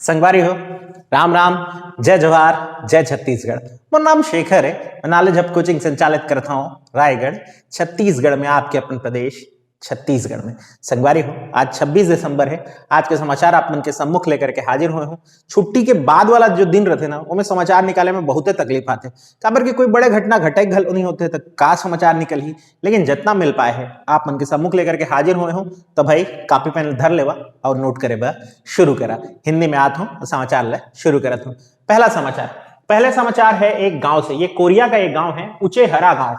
संगवारी हो राम राम, जय जवाहर, जय छत्तीसगढ़। मोर नाम शेखर है। मैं नॉलेज हब कोचिंग संचालित करता हूँ रायगढ़ छत्तीसगढ़ में, आपके अपन प्रदेश छत्तीसगढ़ में। संगवारी हो, आज 26 दिसंबर है। आज के समाचार आप मन के सम्मुख लेकर के हाजिर हुए हूँ। छुट्टी के बाद वाला जो दिन रहते ना, वो में समाचार निकाले में बहुत तकलीफ आते, काबर के कोई बड़े घटना घटे घल नहीं होते तो का समाचार निकल ही, लेकिन जितना मिल पाए है आप मन के सम्मुख लेकर के हाजिर हुए हूँ। तो भाई कॉपी पेन धर लेवा और नोट करे बा शुरू करा। हिंदी में आत हूँ, समाचार ले शुरू करत हूँ। पहले समाचार है एक गांव से। ये कोरिया का एक गांव है, उचेहरा गांव।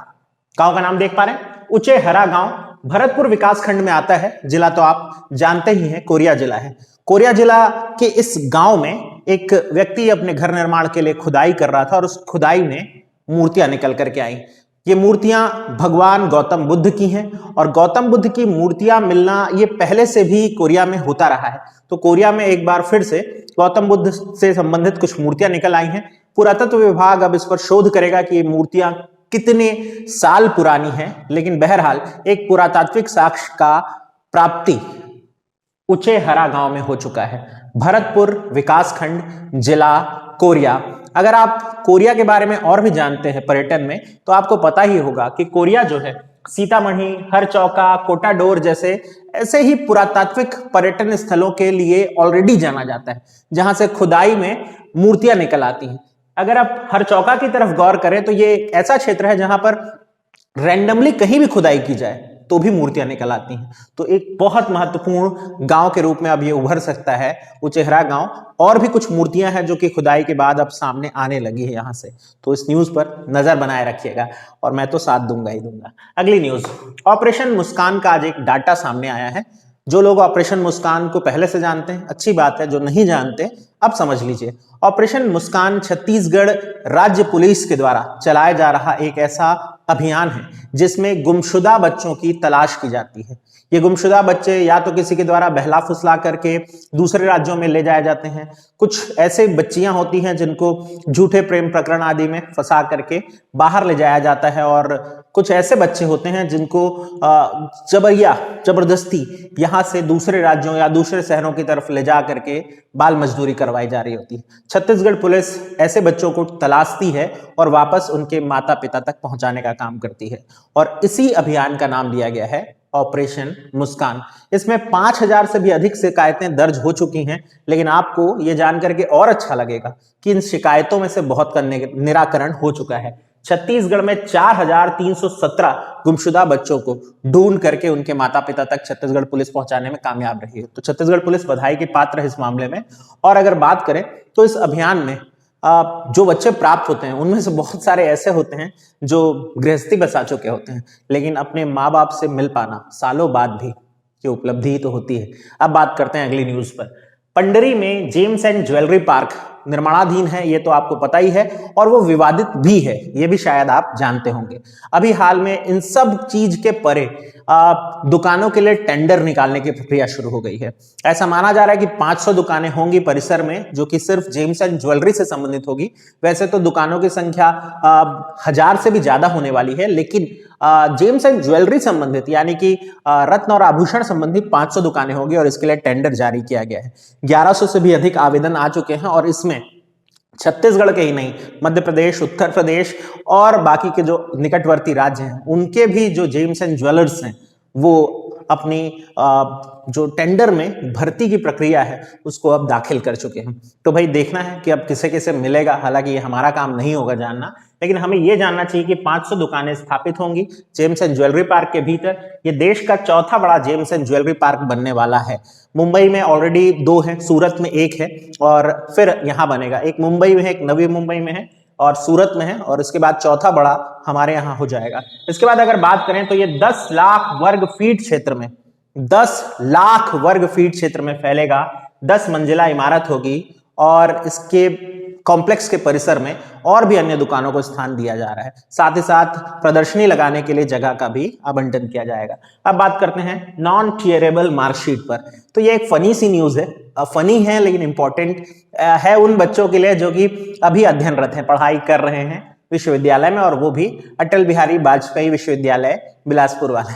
गांव का नाम देख पा रहे हैं, उचेहरा गांव भरतपुर विकास खंड में आता है। जिला तो आप जानते ही हैं, कोरिया जिला है। कोरिया जिला के इस गांव में एक व्यक्ति अपने घर निर्माण के लिए खुदाई कर रहा था और उस खुदाई में मूर्तियां निकल करके आई। ये मूर्तियां भगवान गौतम बुद्ध की हैं और गौतम बुद्ध की मूर्तियां मिलना ये पहले से भी कोरिया में होता रहा है। तो कोरिया में एक बार फिर से गौतम बुद्ध से संबंधित कुछ मूर्तियां निकल आई हैं। पुरातत्व विभाग अब इस पर शोध करेगा कि ये मूर्तियां कितने साल पुरानी है, लेकिन बहरहाल एक पुरातात्विक साक्ष्य का प्राप्ति उचेहरा गांव में हो चुका है। भरतपुर विकासखंड, जिला कोरिया। अगर आप कोरिया के बारे में और भी जानते हैं पर्यटन में, तो आपको पता ही होगा कि कोरिया जो है सीतामढ़ी, हरचौका, कोटाडोर जैसे ऐसे ही पुरातात्विक पर्यटन स्थलों के लिए ऑलरेडी जाना जाता है, जहां से खुदाई में मूर्तियां निकल आती हैं। अगर आप हरचौका की तरफ गौर करें तो ये ऐसा क्षेत्र है जहां पर रैंडमली कहीं भी खुदाई की जाए तो भी मूर्तियां निकल आती हैं। तो एक बहुत महत्वपूर्ण गांव के रूप में अब ये उभर सकता है उचेहरा गांव। और भी कुछ मूर्तियां हैं जो कि खुदाई के बाद अब सामने आने लगी है यहां से। तो इस न्यूज पर नजर बनाए रखिएगा और मैं तो साथ दूंगा ही दूंगा। अगली न्यूज, ऑपरेशन मुस्कान का आज एक डाटा सामने आया है। जो लोग ऑपरेशन मुस्कान को पहले से जानते हैं अच्छी बात है, जो नहीं जानते अब समझ लीजिए। ऑपरेशन मुस्कान छत्तीसगढ़ राज्य पुलिस के द्वारा चलाया जा रहा एक ऐसा अभियान है जिसमें गुमशुदा बच्चों की तलाश की जाती है। ये गुमशुदा बच्चे या तो किसी के द्वारा बहला फुसला करके दूसरे राज्यों में ले जाए जाते हैं, कुछ ऐसे बच्चियां होती हैं जिनको झूठे प्रेम प्रकरण आदि में फंसा करके बाहर ले जाया जाता है, और कुछ ऐसे बच्चे होते हैं जिनको जबरदस्ती यहां से दूसरे राज्यों या दूसरे शहरों की तरफ ले जा करके बाल मजदूरी करवाई जा रही होती है। छत्तीसगढ़ पुलिस ऐसे बच्चों को तलाशती है और वापस उनके माता पिता तक पहुंचाने का काम करती है, और इसी अभियान का नाम दिया गया है ऑपरेशन मुस्कान। इसमें 5000 से भी अधिक शिकायतें दर्ज हो चुकी हैं, लेकिन आपको यह जानकर के और अच्छा लगेगा कि इन शिकायतों में से बहुत का निराकरण हो चुका है। छत्तीसगढ़ में 4317 गुमशुदा बच्चों को ढूंढ करके उनके माता पिता तक छत्तीसगढ़ पुलिस पहुंचाने में कामयाब रही है। तो छत्तीसगढ़ पुलिस बधाई की पात्र है इस मामले में। और अगर बात करें तो इस अभियान में जो बच्चे प्राप्त होते हैं उनमें से बहुत सारे ऐसे होते हैं जो गृहस्थी बसा चुके होते हैं, लेकिन अपने माँ बाप से मिल पाना सालों बाद भी ये उपलब्धि तो होती है। अब बात करते हैं अगली न्यूज पर। पंडरी में जेम्स एंड ज्वेलरी पार्क निर्माणाधीन है, ये तो आपको पता ही है, और वो विवादित भी है, ये भी शायद आप जानते होंगे। अभी हाल में इन सब चीज के परे दुकानों के लिए टेंडर निकालने की प्रक्रिया शुरू हो गई है। ऐसा माना जा रहा है कि 500 दुकानें होंगी परिसर में, जो कि सिर्फ जेम्स एंड ज्वेलरी से संबंधित होगी। वैसे तो दुकानों की संख्या 1000 से भी ज्यादा होने वाली है, लेकिन जेम्स एंड ज्वेलरी संबंधित यानी कि रत्न और आभूषण संबंधित 500 दुकानें होंगी और इसके लिए टेंडर जारी किया गया है। 1100 से भी अधिक आवेदन आ चुके हैं, और इसमें छत्तीसगढ़ के ही नहीं, मध्य प्रदेश, उत्तर प्रदेश और बाकी के जो निकटवर्ती राज्य हैं उनके भी जो जेम्स एंड ज्वेलर्स हैं वो अपनी जो टेंडर में भर्ती की प्रक्रिया है उसको अब दाखिल कर चुके हैं। तो भाई देखना है कि अब किसे किसे मिलेगा। हालांकि ये हमारा काम नहीं होगा जानना, लेकिन हमें यह जानना चाहिए कि 500 दुकानें स्थापित होंगी जेम्स एंड ज्वेलरी पार्क के भीतर। ये देश का चौथा बड़ा जेम्स एंड ज्वेलरी पार्क बनने वाला है। मुंबई में ऑलरेडी 2 है, सूरत में 1 है और फिर यहां बनेगा। एक मुंबई में है, एक नवी मुंबई में है और सूरत में है, और इसके बाद चौथा बड़ा हमारे यहाँ हो जाएगा। इसके बाद अगर बात करें तो ये 10 लाख वर्ग फीट क्षेत्र में 10 लाख वर्ग फीट क्षेत्र में फैलेगा। 10 मंजिला इमारत होगी और इसके कॉम्प्लेक्स के परिसर में और भी अन्य दुकानों को स्थान दिया जा रहा है। साथ ही साथ प्रदर्शनी लगाने के लिए जगह का भी आवंटन किया जाएगा। अब बात करते हैं नॉन टीयरेबल मार्कशीट पर। तो ये एक फनी सी न्यूज है, फनी है लेकिन इंपॉर्टेंट है उन बच्चों के लिए जो कि अभी अध्ययनरत हैं, पढ़ाई कर रहे हैं विश्वविद्यालय में, और वो भी अटल बिहारी वाजपेयी विश्वविद्यालय बिलासपुर वाले।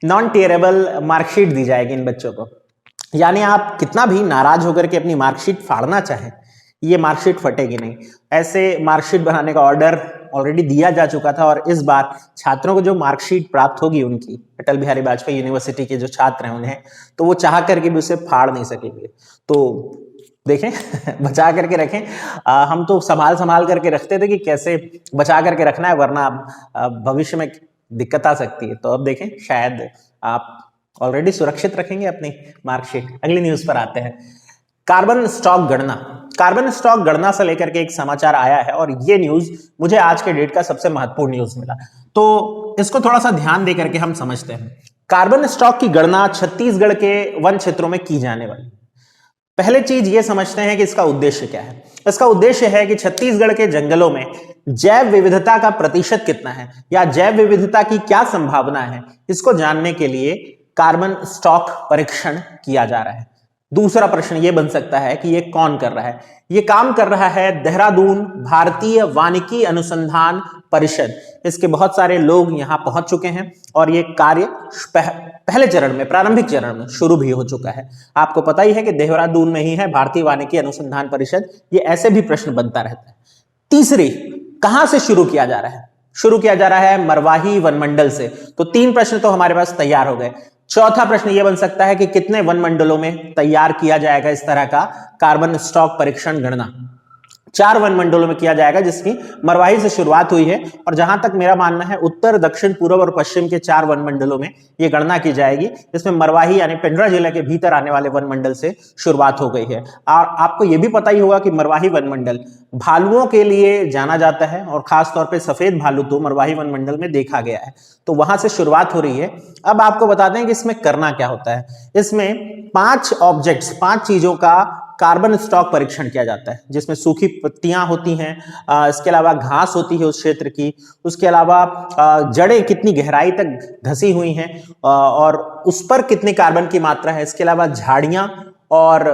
नॉन टीयरेबल मार्कशीट दी जाएगी इन बच्चों को। यानी आप कितना भी नाराज होकर के अपनी मार्कशीट फाड़ना चाहें, ये मार्कशीट फटेगी नहीं। ऐसे मार्कशीट बनाने का ऑर्डर ऑलरेडी दिया जा चुका था और इस बार छात्रों को जो मार्कशीट प्राप्त होगी उनकी, अटल बिहारी वाजपेयी यूनिवर्सिटी के जो छात्र हैं उन्हें, तो वो चाह करके भी उसे फाड़ नहीं सकेंगे। तो देखें बचा करके रखें। हम तो संभाल करके रखते थे कि कैसे बचा करके रखना है, वरना भविष्य में दिक्कत आ सकती है। तो अब देखें, शायद आप ऑलरेडी सुरक्षित रखेंगे अपनी मार्कशीट। अगली न्यूज पर आते हैं। कार्बन स्टॉक गणना। कार्बन स्टॉक गणना से लेकर के एक समाचार आया है और ये न्यूज मुझे आज के डेट का सबसे महत्वपूर्ण न्यूज मिला, तो इसको थोड़ा सा ध्यान दे करके हम समझते हैं। कार्बन स्टॉक की गणना छत्तीसगढ़ के वन क्षेत्रों में की जाने वाली। पहले चीज ये समझते हैं कि इसका उद्देश्य क्या है। इसका उद्देश्य है कि छत्तीसगढ़ के जंगलों में जैव विविधता का प्रतिशत कितना है या जैव विविधता की क्या संभावना है, इसको जानने के लिए कार्बन स्टॉक परीक्षण किया जा रहा है। दूसरा प्रश्न यह बन सकता है कि यह कौन कर रहा है। यह काम कर रहा है देहरादून भारतीय वानिकी अनुसंधान परिषद। इसके बहुत सारे लोग यहां पहुंच चुके हैं और यह कार्य पहले चरण में, प्रारंभिक चरण में शुरू भी हो चुका है। आपको पता ही है कि देहरादून में ही है भारतीय वानिकी अनुसंधान परिषद। ये ऐसे भी प्रश्न बनता रहता है। तीसरी, कहां से शुरू किया जा रहा है? शुरू किया जा रहा है मरवाही वनमंडल से। तो 3 प्रश्न तो हमारे पास तैयार हो गए। चौथा प्रश्न यह बन सकता है कि कितने वनमंडलों में तैयार किया जाएगा इस तरह का कार्बन स्टॉक परीक्षण गणना। 4 वनमंडलों में किया जाएगा, जिसकी मरवाही से शुरुआत हुई है और जहां तक मेरा मानना है उत्तर, दक्षिण, पूर्व और पश्चिम के 4 वनमंडलों में यह गणना की जाएगी। इसमें मरवाही यानी पेंड्रा जिले के भीतर आने वाले वनमंडल से शुरुआत हो गई है। और आपको यह भी पता ही होगा कि मरवाही वनमंडल भालुओं के लिए जाना जाता है और खासतौर पर सफेद भालू तो मरवाही वनमंडल में देखा गया है। तो वहां से शुरुआत हो रही है। अब आपको बता दें कि इसमें करना क्या होता है। इसमें 5 ऑब्जेक्ट्स, 5 चीजों का कार्बन स्टॉक परीक्षण किया जाता है, जिसमें सूखी पत्तियां होती हैं, इसके अलावा घास होती है उस क्षेत्र की, उसके अलावा जड़ें कितनी गहराई तक धसी हुई हैं और उस पर कितनी कार्बन की मात्रा है, इसके अलावा झाड़ियां और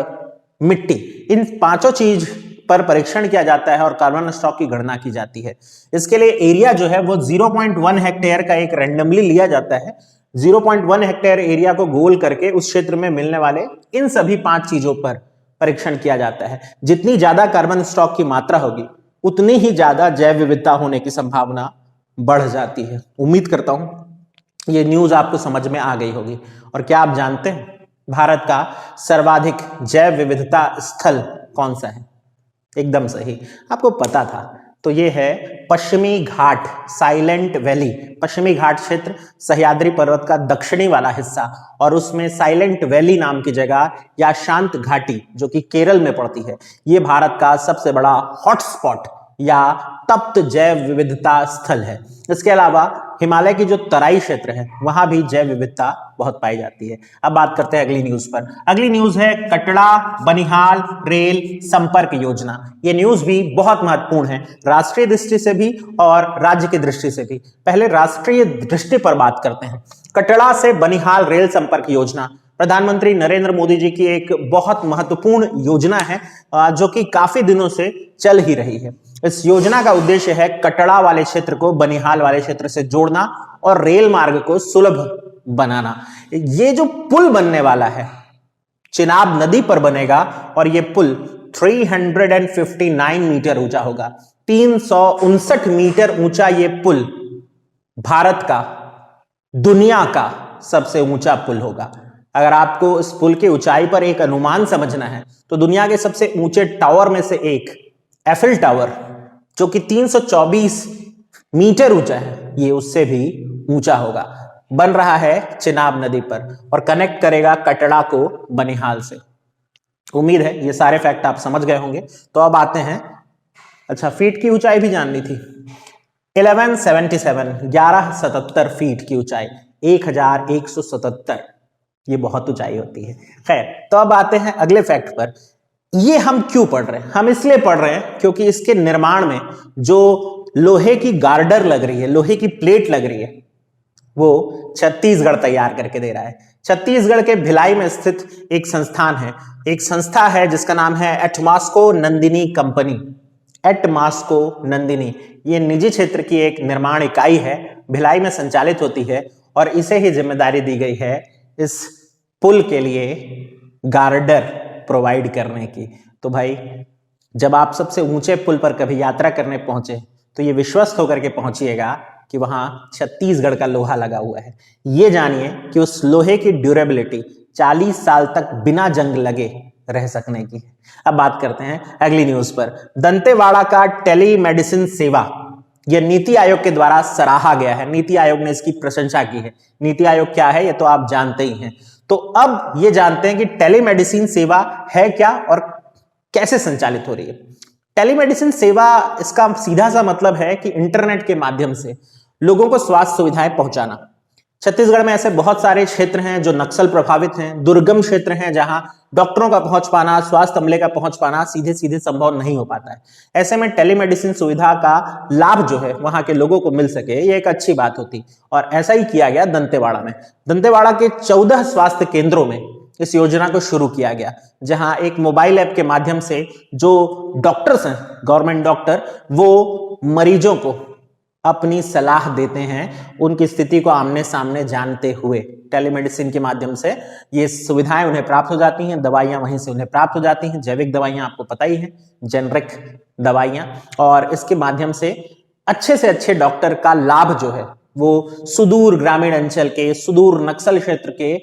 मिट्टी, इन 5 चीज पर परीक्षण किया जाता है और कार्बन स्टॉक की गणना की जाती है। इसके लिए एरिया जो है वो 0.1 हेक्टेयर का एक रैंडमली लिया जाता है। 0.1 हेक्टेयर एरिया को गोल करके उस क्षेत्र में मिलने वाले इन सभी 5 चीजों पर परीक्षण किया जाता है। जितनी ज्यादा कार्बन स्टॉक की मात्रा होगी उतनी ही ज्यादा जैव विविधता होने की संभावना बढ़ जाती है। उम्मीद करता हूं ये न्यूज आपको समझ में आ गई होगी। और क्या आप जानते हैं भारत का सर्वाधिक जैव विविधता स्थल कौन सा है? एकदम सही, आपको पता था। तो ये है पश्चिमी घाट, साइलेंट वैली। पश्चिमी घाट क्षेत्र सह्याद्री पर्वत का दक्षिणी वाला हिस्सा और उसमें साइलेंट वैली नाम की जगह या शांत घाटी जो कि केरल में पड़ती है, ये भारत का सबसे बड़ा हॉटस्पॉट या तप्त जैव विविधता स्थल है। इसके अलावा हिमालय की जो तराई क्षेत्र है वहां भी जैव विविधता बहुत पाई जाती है। अब बात करते हैं अगली न्यूज पर। अगली न्यूज है कटड़ा बनिहाल रेल संपर्क योजना। ये न्यूज भी बहुत महत्वपूर्ण है, राष्ट्रीय दृष्टि से भी और राज्य की दृष्टि से भी। पहले राष्ट्रीय दृष्टि पर बात करते हैं। कटड़ा से बनिहाल रेल संपर्क योजना प्रधानमंत्री नरेंद्र मोदी जी की एक बहुत महत्वपूर्ण योजना है जो कि काफी दिनों से चल ही रही है। इस योजना का उद्देश्य है कटड़ा वाले क्षेत्र को बनिहाल वाले क्षेत्र से जोड़ना और रेल मार्ग को सुलभ बनाना। ये जो पुल बनने वाला है चिनाब नदी पर बनेगा और ये पुल 359 मीटर ऊंचा होगा। 359 मीटर ऊंचा ये पुल भारत का, दुनिया का सबसे ऊंचा पुल होगा। अगर आपको इस पुल की ऊंचाई पर एक अनुमान समझना है तो दुनिया के सबसे ऊंचे टावर में से एक एफिल टावर जो कि 324 मीटर ऊंचा है, ये उससे भी ऊंचा होगा। बन रहा है चिनाब नदी पर और कनेक्ट करेगा कटड़ा को बनिहाल से। उम्मीद है ये सारे फैक्ट आप समझ गए होंगे। तो अब आते हैं, अच्छा फीट की ऊंचाई भी जाननी थी। 1177 फीट की ऊंचाई, 1177, ये बहुत ऊंचाई होती है। खैर, तो अब आते हैं अगले फैक्ट पर। ये हम क्यों पढ़ रहे हैं? हम इसलिए पढ़ रहे हैं क्योंकि इसके निर्माण में जो लोहे की गार्डर लग रही है, लोहे की प्लेट लग रही है, वो छत्तीसगढ़ तैयार करके दे रहा है। छत्तीसगढ़ के भिलाई में स्थित एक संस्थान है, एक संस्था है जिसका नाम है एटमास्को नंदिनी कंपनी। एटमास्को नंदिनी ये निजी क्षेत्र की एक निर्माण इकाई है, भिलाई में संचालित होती है और इसे ही जिम्मेदारी दी गई है इस पुल के लिए गार्डर प्रोवाइड करने की। तो भाई जब आप सबसे ऊंचे पुल पर कभी यात्रा करने पहुंचे तो ये विश्वस्त होकर के पहुंचिएगा कि वहां छत्तीसगढ़ का लोहा लगा हुआ है। ये जानिए कि उस लोहे की ड्यूरेबिलिटी 40 साल तक बिना जंग लगे रह सकने की। अब बात करते हैं अगली न्यूज पर। दंतेवाड़ा का टेलीमेडिसिन सेवा यह नीति आयोग के द्वारा सराहा गया है। नीति आयोग ने इसकी प्रशंसा की है। नीति आयोग क्या है ये तो आप जानते ही हैं। तो अब ये जानते हैं कि टेलीमेडिसिन सेवा है क्या और कैसे संचालित हो रही है। टेलीमेडिसिन सेवा, इसका सीधा सा मतलब है कि इंटरनेट के माध्यम से लोगों को स्वास्थ्य सुविधाएं पहुंचाना। छत्तीसगढ़ में ऐसे बहुत सारे क्षेत्र हैं जो नक्सल प्रभावित हैं, दुर्गम क्षेत्र हैं जहां डॉक्टरों का पहुंच पाना, स्वास्थ्य अमले का पहुंच पाना सीधे सीधे संभव नहीं हो पाता है। ऐसे में टेलीमेडिसिन सुविधा का लाभ जो है वहां के लोगों को मिल सके, ये एक अच्छी बात होती। और ऐसा ही किया गया दंतेवाड़ा में। दंतेवाड़ा के 14 स्वास्थ्य केंद्रों में इस योजना को शुरू किया गया, जहां एक मोबाइल ऐप के माध्यम से जो डॉक्टर्स हैं, गवर्नमेंट डॉक्टर, वो मरीजों को अपनी सलाह देते हैं, उनकी स्थिति को आमने सामने जानते हुए। टेलीमेडिसिन के माध्यम से ये सुविधाएं उन्हें प्राप्त हो जाती हैं, दवाइयां वहीं से उन्हें प्राप्त हो जाती हैं, जैविक दवाइयां आपको पता ही है, जेनरिक दवाइयां। और इसके माध्यम से अच्छे डॉक्टर का लाभ जो है वो सुदूर ग्रामीण अंचल के, सुदूर नक्सल क्षेत्र के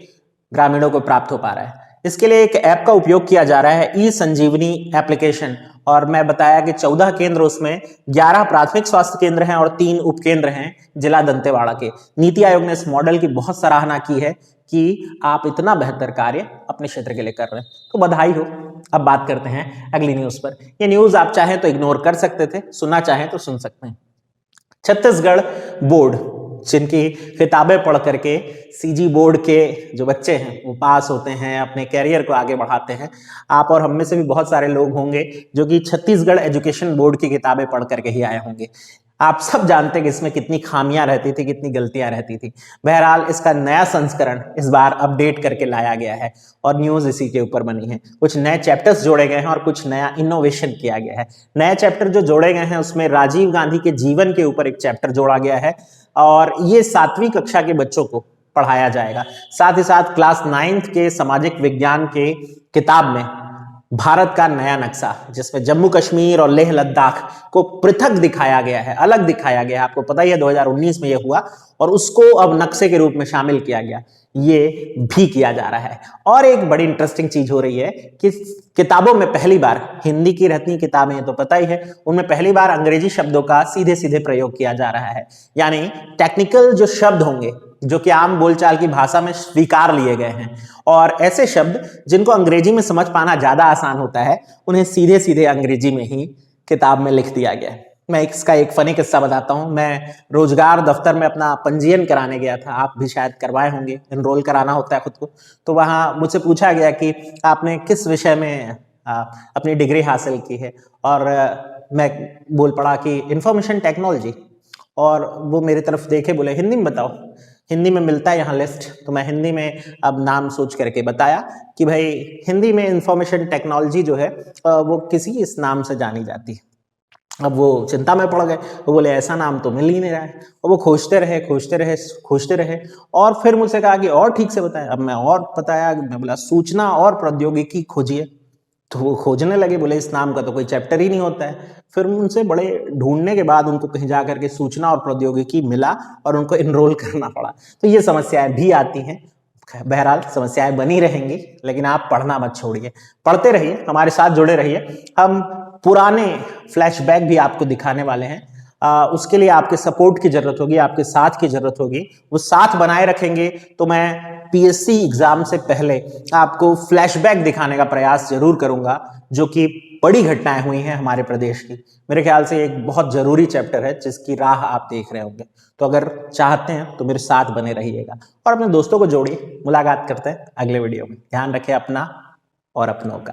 ग्रामीणों को प्राप्त हो पा रहा है। इसके लिए एक ऐप का उपयोग किया जा रहा है, ई संजीवनी एप्लीकेशन। और मैं बताया कि 14 केंद्र, उसमें 11 प्राथमिक स्वास्थ्य केंद्र हैं और 3 उपकेंद्र हैं जिला दंतेवाड़ा के। नीति आयोग ने इस मॉडल की बहुत सराहना की है कि आप इतना बेहतर कार्य अपने क्षेत्र के लिए कर रहे हैं, तो बधाई हो। अब बात करते हैं अगली न्यूज पर। ये न्यूज आप चाहें तो इग्नोर कर सकते थे, सुनना चाहें तो सुन सकते हैं। छत्तीसगढ़ बोर्ड, जिनकी किताबें पढ़ करके सीजी बोर्ड के जो बच्चे हैं वो पास होते हैं, अपने कैरियर को आगे बढ़ाते हैं। आप और हम में से भी बहुत सारे लोग होंगे जो कि छत्तीसगढ़ एजुकेशन बोर्ड की किताबें पढ़ करके ही आए होंगे। आप सब जानते हैं कि इसमें कितनी खामियां रहती थी, कितनी गलतियां रहती थी। बहरहाल इसका नया संस्करण इस बार अपडेट करके लाया गया है और न्यूज इसी के ऊपर बनी है। कुछ नए चैप्टर्स जोड़े गए हैं और कुछ नया इनोवेशन किया गया है। नए चैप्टर जो जोड़े गए हैं उसमें राजीव गांधी के जीवन के ऊपर एक चैप्टर जोड़ा गया है और ये 7वीं कक्षा के बच्चों को पढ़ाया जाएगा। साथ ही साथ क्लास 9th के सामाजिक विज्ञान के किताब में भारत का नया नक्शा, जिसमें जम्मू कश्मीर और लेह लद्दाख को पृथक दिखाया गया है, अलग दिखाया गया है। आपको पता ही है 2019 में यह हुआ और उसको अब नक्शे के रूप में शामिल किया गया, ये भी किया जा रहा है। और एक बड़ी इंटरेस्टिंग चीज हो रही है कि किताबों में पहली बार, हिंदी की रहती किताबें हैं तो पता ही है, उनमें पहली बार अंग्रेजी शब्दों का सीधे सीधे प्रयोग किया जा रहा है। यानी टेक्निकल जो शब्द होंगे जो कि आम बोलचाल की भाषा में स्वीकार लिए गए हैं, और ऐसे शब्द जिनको अंग्रेजी में समझ पाना ज्यादा आसान होता है, उन्हें सीधे सीधे अंग्रेजी में ही किताब में लिख दिया गया है। मैं इसका एक फनी किस्सा बताता हूं। मैं रोजगार दफ्तर में अपना पंजीयन कराने गया था, आप भी शायद करवाए होंगे, एनरोल कराना होता है खुद को। तो वहां मुझसे पूछा गया कि आपने किस विषय में अपनी डिग्री हासिल की है, और मैं बोल पड़ा कि इंफॉर्मेशन टेक्नोलॉजी। और वो मेरी तरफ देखे बोले हिंदी में बताओ, हिंदी में मिलता है यहाँ लिस्ट। तो मैं हिंदी में अब नाम सोच करके बताया कि भाई हिंदी में इंफॉर्मेशन टेक्नोलॉजी जो है वो किसी इस नाम से जानी जाती है। अब वो चिंता में पड़ गए, वो बोले ऐसा नाम तो मिल ही नहीं रहा है। और वो खोजते रहे और फिर मुझसे कहा कि और ठीक से बताएं। अब मैं और बताया, मैं बोला सूचना और प्रौद्योगिकी खोजिए। तो वो खोजने लगे, बोले इस नाम का तो कोई चैप्टर ही नहीं होता है। फिर उनसे बड़े ढूंढने के बाद उनको कहीं जा करके सूचना और प्रौद्योगिकी मिला और उनको एनरोल करना पड़ा। तो ये समस्याएं भी आती हैं। बहरहाल समस्याएं बनी रहेंगी, लेकिन आप पढ़ना मत छोड़िए, पढ़ते रहिए, हमारे साथ जुड़े रहिए। हम पुराने फ्लैशबैक भी आपको दिखाने वाले हैं। उसके लिए आपके सपोर्ट की जरूरत होगी, आपके साथ की जरूरत होगी। वो साथ बनाए रखेंगे तो मैं पीएससी एग्जाम से पहले आपको फ्लैशबैक दिखाने का प्रयास जरूर करूंगा, जो कि बड़ी घटनाएं हुई हैं हमारे प्रदेश की। मेरे ख्याल से एक बहुत जरूरी चैप्टर है जिसकी राह आप देख रहे होंगे। तो अगर चाहते हैं तो मेरे साथ बने रहिएगा और अपने दोस्तों को जोड़िए। मुलाकात करते हैं अगले वीडियो में। ध्यान रखें अपना और अपनों का।